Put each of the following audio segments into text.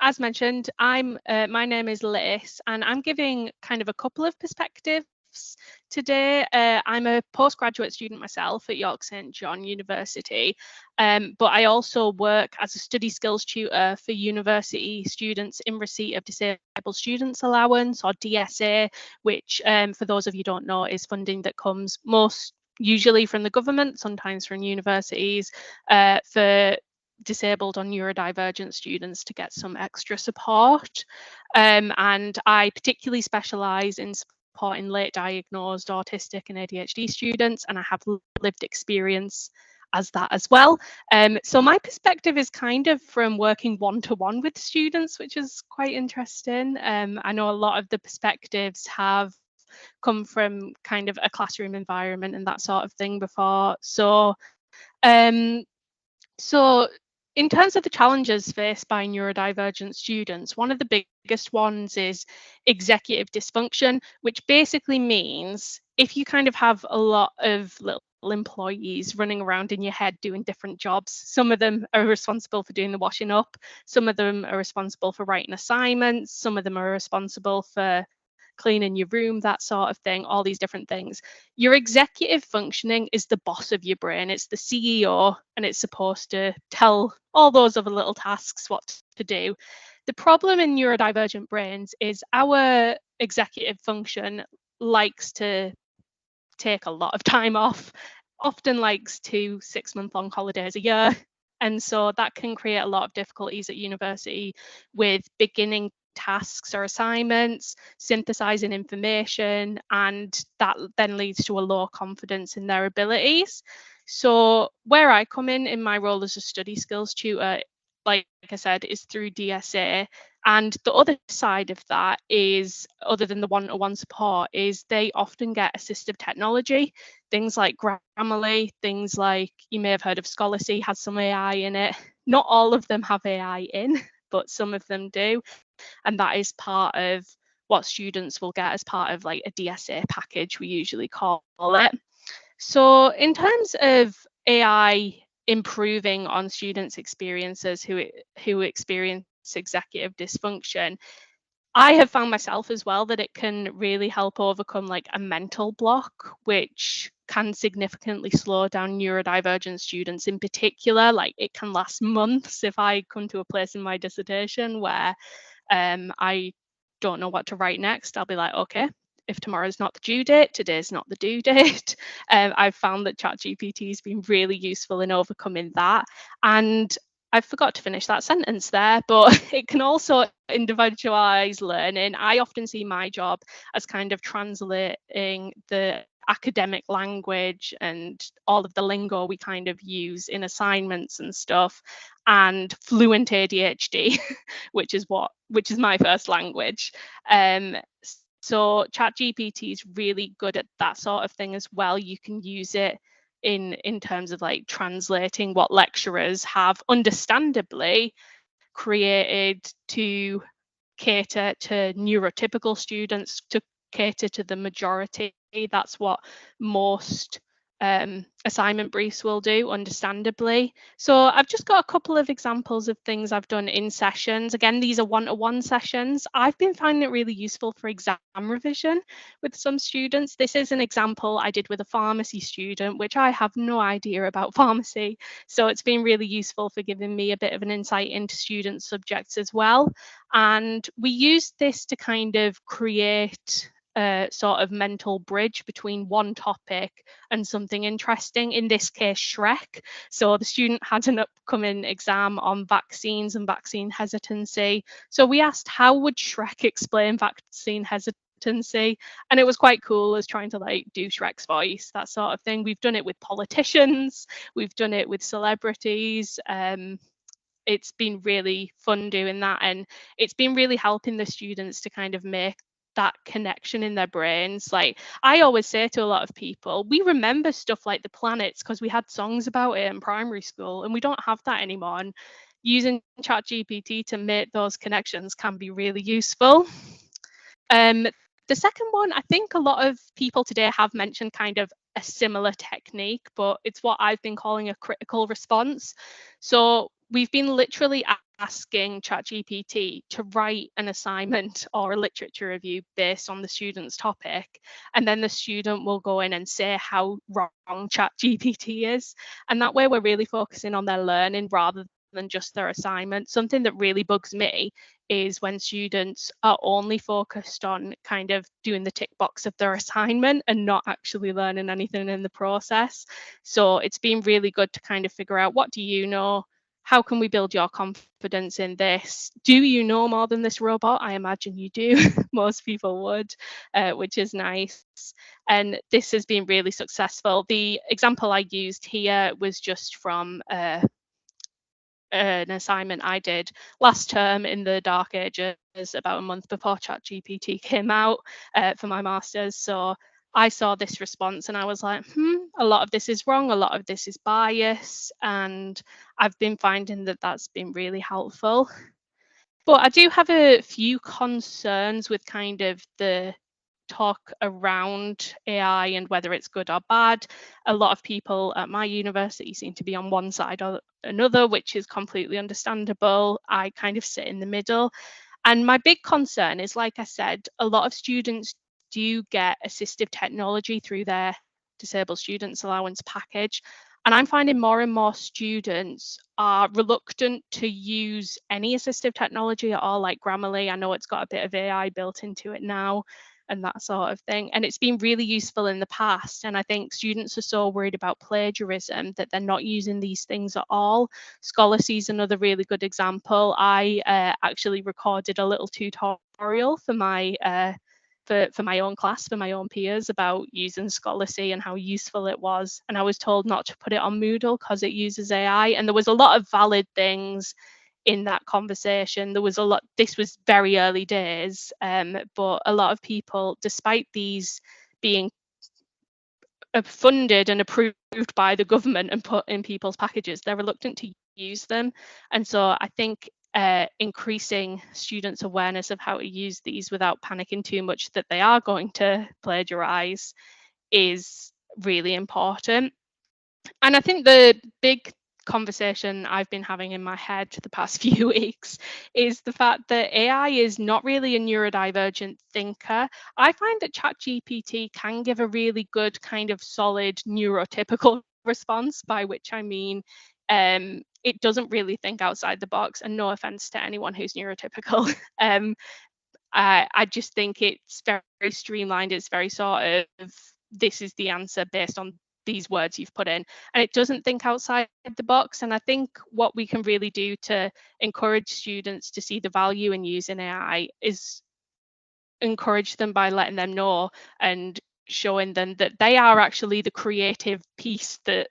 as mentioned, my name is Liz, and I'm giving kind of a couple of perspectives today. I'm a postgraduate student myself at York St John University, but I also work as a study skills tutor for university students in receipt of Disabled Students Allowance, or DSA, which, for those of you who don't know, is funding that comes most usually from the government, sometimes from universities, for disabled or neurodivergent students to get some extra support. And I particularly specialise in supporting late diagnosed autistic and ADHD students, and I have lived experience as that as well. So my perspective is kind of from working one-to-one with students, which is quite interesting. I know a lot of the perspectives have come from kind of a classroom environment and that sort of thing before. So in terms of the challenges faced by neurodivergent students, one of the biggest ones is executive dysfunction, which basically means if you kind of have a lot of little employees running around in your head doing different jobs, some of them are responsible for doing the washing up, some of them are responsible for writing assignments, some of them are responsible for cleaning your room, that sort of thing, all these different things. Your executive functioning is the boss of your brain. It's the CEO, and it's supposed to tell all those other little tasks what to do. The problem in neurodivergent brains is our executive function likes to take a lot of time off, often likes 2 6-month-long holidays a year. And so that can create a lot of difficulties at university with beginning tasks or assignments, synthesizing information, and that then leads to a low confidence in their abilities. So where I come in my role as a study skills tutor, like I said, is through DSA. And the other side of that is, other than the one-to-one support, is they often get assistive technology, things like Grammarly, things like, you may have heard of Scholasy, has some AI in it. Not all of them have AI in, but some of them do. And that is part of what students will get as part of like a DSA package, we usually call it. So in terms of AI improving on students' experiences who experience executive dysfunction, I have found myself as well that it can really help overcome like a mental block, which can significantly slow down neurodivergent students in particular. Like, it can last months. If I come to a place in my dissertation where I don't know what to write next, I'll be like, okay, if tomorrow's not the due date, today's not the due date. I've found that ChatGPT has been really useful in overcoming that. And I forgot to finish that sentence there, but it can also individualize learning. I often see my job as kind of translating the academic language and all of the lingo we kind of use in assignments and stuff, and fluent ADHD, which is my first language. So ChatGPT is really good at that sort of thing as well. You can use it in terms of like translating what lecturers have understandably created to cater to neurotypical students, to cater to the majority. That's what most assignment briefs will do, understandably. So I've just got a couple of examples of things I've done in sessions. Again, these are one-to-one sessions. I've been finding it really useful for exam revision with some students. This is an example I did with a pharmacy student, which I have no idea about pharmacy. So it's been really useful for giving me a bit of an insight into student subjects as well. And we used this to kind of create a sort of mental bridge between one topic and something interesting, in this case Shrek. So the student had an upcoming exam on vaccines and vaccine hesitancy. So we asked, how would Shrek explain vaccine hesitancy? And it was quite cool as trying to like do Shrek's voice, that sort of thing. We've done it with politicians, we've done it with celebrities. It's been really fun doing that, and it's been really helping the students to kind of make that connection in their brains. Like, I always say to a lot of people, we remember stuff like the planets because we had songs about it in primary school, and we don't have that anymore. And using ChatGPT to make those connections can be really useful. The second one, I think a lot of people today have mentioned kind of a similar technique, but it's what I've been calling a critical response. So we've been literally asking ChatGPT to write an assignment or a literature review based on the student's topic, and then the student will go in and say how wrong ChatGPT is. And that way we're really focusing on their learning rather than just their assignment. Something that really bugs me is when students are only focused on kind of doing the tick box of their assignment and not actually learning anything in the process. So it's been really good to kind of figure out, what do you know? How can we build your confidence in this? Do you know more than this robot? I imagine you do. Most people would, which is nice. And this has been really successful. The example I used here was just from an assignment I did last term in the dark ages, about a month before ChatGPT came out, for my master's. So I saw this response and I was like, a lot of this is wrong, a lot of this is bias, and I've been finding that that's been really helpful. But I do have a few concerns with kind of the talk around AI and whether it's good or bad. A lot of people at my university seem to be on one side or another, which is completely understandable. I kind of sit in the middle. And my big concern is, like I said, a lot of students do get assistive technology through their disabled students allowance package. And I'm finding more and more students are reluctant to use any assistive technology at all, like Grammarly. I know it's got a bit of AI built into it now and that sort of thing. And it's been really useful in the past. And I think students are so worried about plagiarism that they're not using these things at all. Scholarcy is another really good example. I actually recorded a little tutorial for my for my own class, for my own peers, about using Scholarcy and how useful it was. And I was told not to put it on Moodle because it uses AI. And there was a lot of valid things in that conversation. There was a lot, this was very early days, but a lot of people, despite these being funded and approved by the government and put in people's packages, they're reluctant to use them. And so I think increasing students' awareness of how to use these without panicking too much that they are going to plagiarize is really important. And I think the big conversation I've been having in my head the past few weeks is the fact that AI is not really a neurodivergent thinker. I find that ChatGPT can give a really good kind of solid neurotypical response, by which I mean it doesn't really think outside the box, and no offense to anyone who's neurotypical. I just think it's very streamlined. It's very sort of, this is the answer based on these words you've put in, and it doesn't think outside the box. And I think what we can really do to encourage students to see the value in using AI is encourage them by letting them know and showing them that they are actually the creative piece that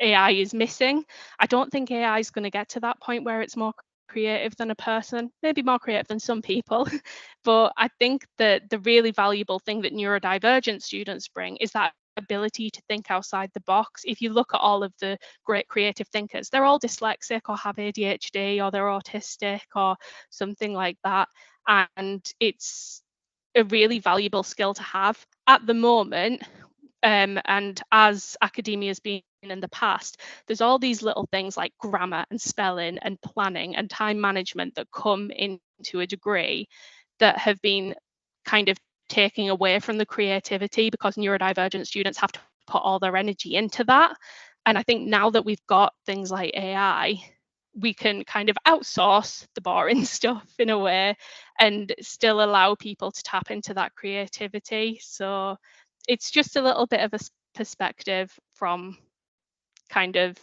AI is missing. I don't think AI is going to get to that point where it's more creative than a person, maybe more creative than some people. But I think that the really valuable thing that neurodivergent students bring is that ability to think outside the box. If you look at all of the great creative thinkers, they're all dyslexic or have ADHD or they're autistic or something like that. And it's a really valuable skill to have at the moment. And as academia has been in the past, there's all these little things like grammar and spelling and planning and time management that come into a degree that have been kind of taking away from the creativity because neurodivergent students have to put all their energy into that. And I think now that we've got things like AI, we can kind of outsource the boring stuff in a way and still allow people to tap into that creativity. So it's just a little bit of a perspective from kind of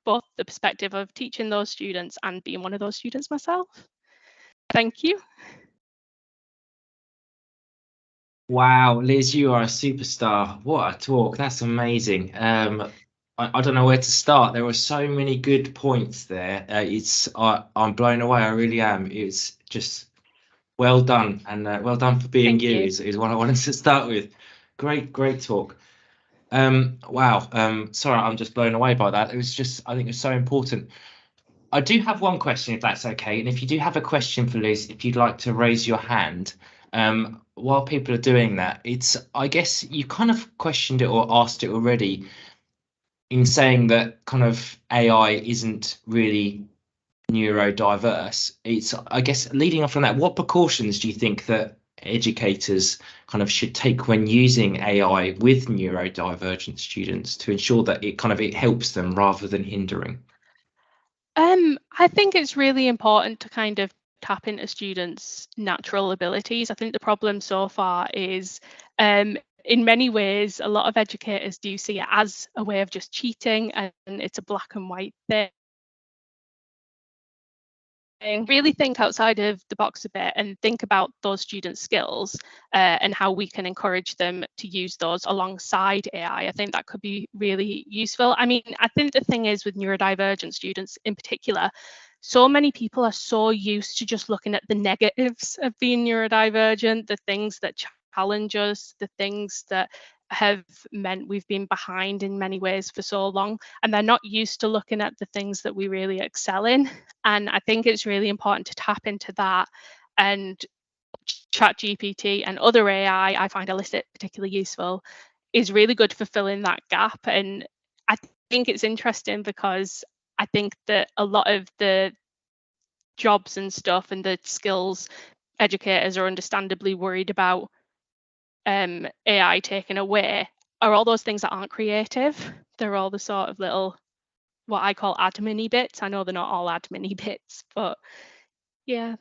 both the perspective of teaching those students and being one of those students myself. Thank you. Wow, Liz, you are a superstar. What a talk. That's amazing. I don't know where to start. There were so many good points there. I'm blown away. I really am. It's just well done, and well done for being Thank you. you. Is what I wanted to start with. Great talk. Wow. Sorry, I'm just blown away by that. It was just, I think it's so important. I do have one question, if that's okay. And if you do have a question for Liz, if you'd like to raise your hand, while people are doing that, I guess you kind of questioned it or asked it already in saying that kind of AI isn't really neurodiverse, it's, I guess, leading on from that, what precautions do you think that educators kind of should take when using AI with neurodivergent students to ensure that it helps them rather than hindering? I think it's really important to kind of tap into students' natural abilities. I think the problem so far is, in many ways, a lot of educators do see it as a way of just cheating, and it's a black and white thing. Really think outside of the box a bit and think about those student skills, and how we can encourage them to use those alongside AI. I think that could be really useful. I mean, I think the thing is with neurodivergent students in particular, so many people are so used to just looking at the negatives of being neurodivergent, the things that challenge us, the things that have meant we've been behind in many ways for so long, and they're not used to looking at the things that we really excel in. And I think it's really important to tap into that. And ChatGPT and other AI I find elicit particularly useful is really good for filling that gap. And I think it's interesting because I think that a lot of the jobs and stuff and the skills educators are understandably worried about AI taken away are all those things that aren't creative. They're all the sort of little, what I call admin-y bits. I know they're not all admin-y bits, but yeah.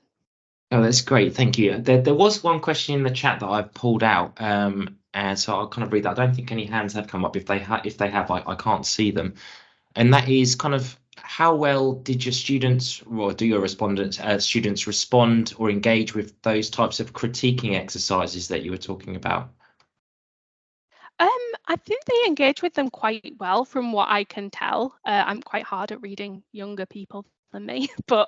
Oh, that's great. Thank you. There was one question in the chat that I've pulled out, and so I'll kind of read that. I don't think any hands have come up. If they have, I can't see them. And that is kind of, how well did your students, or do your respondents, students respond or engage with those types of critiquing exercises that you were talking about? Um, I think they engage with them quite well from what I can tell. I'm quite hard at reading younger people than me, but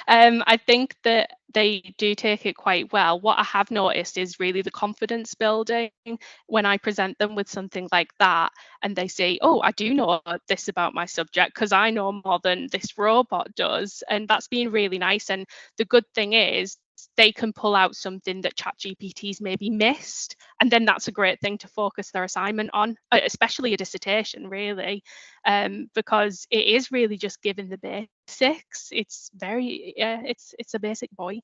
I think that they do take it quite well. What I have noticed is really the confidence building when I present them with something like that, and they say, "Oh, I do know this about my subject because I know more than this robot does," and that's been really nice. And the good thing is, they can pull out something that ChatGPT's maybe missed, and then that's a great thing to focus their assignment on, especially a dissertation, really, because it is really just giving the basics. It's very, yeah, it's a basic boy,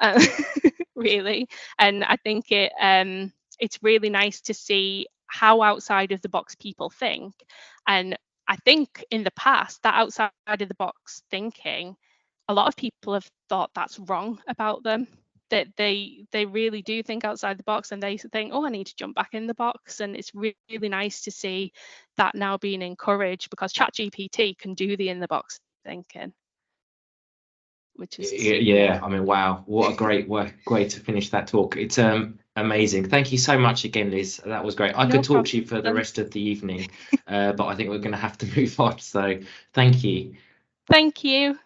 uh, really. And I think it's really nice to see how outside of the box people think. And I think in the past, that outside of the box thinking, a lot of people have thought that's wrong about them, that they really do think outside the box, and they think, oh, I need to jump back in the box. And it's really nice to see that now being encouraged, because ChatGPT can do the in the box thinking, which is, yeah. Yeah, I mean, wow, what a great way to finish that talk. It's amazing. Thank you so much again, Liz. That was great. I No could talk to you for the problem. rest of the evening, but I think we're going to have to move on. So thank you. Thank you.